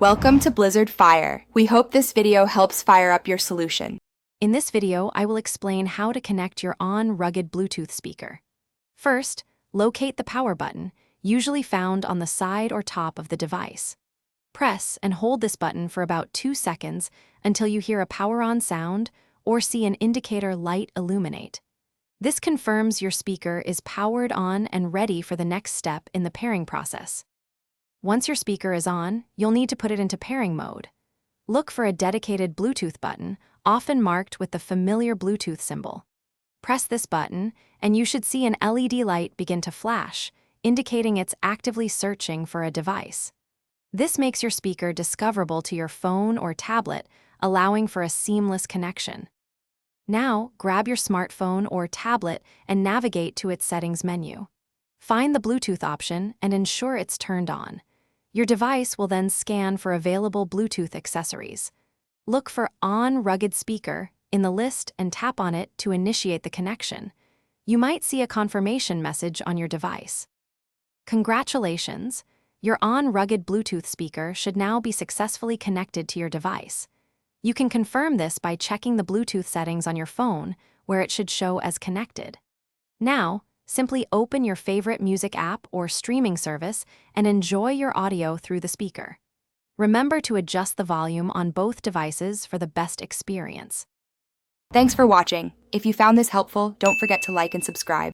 Welcome to Blizzard Fire. We hope this video helps fire up your solution. In this video, I will explain how to connect your rugged Bluetooth speaker. First, locate the power button, usually found on the side or top of the device. Press and hold this button for about 2 seconds until you hear a power on sound or see an indicator light illuminate. This confirms your speaker is powered on and ready for the next step in the pairing process. Once your speaker is on, you'll need to put it into pairing mode. Look for a dedicated Bluetooth button, often marked with the familiar Bluetooth symbol. Press this button, and you should see an LED light begin to flash, indicating it's actively searching for a device. This makes your speaker discoverable to your phone or tablet, allowing for a seamless connection. Now, grab your smartphone or tablet and navigate to its settings menu. Find the Bluetooth option and ensure it's turned on. Your device will then scan for available Bluetooth accessories. Look for On Rugged Speaker in the list and tap on it to initiate the connection. You might see a confirmation message on your device. Congratulations! Your On Rugged Bluetooth speaker should now be successfully connected to your device. You can confirm this by checking the Bluetooth settings on your phone, where it should show as connected. Now, simply open your favorite music app or streaming service and enjoy your audio through the speaker. Remember to adjust the volume on both devices for the best experience. Thanks for watching. If you found this helpful, don't forget to like and subscribe.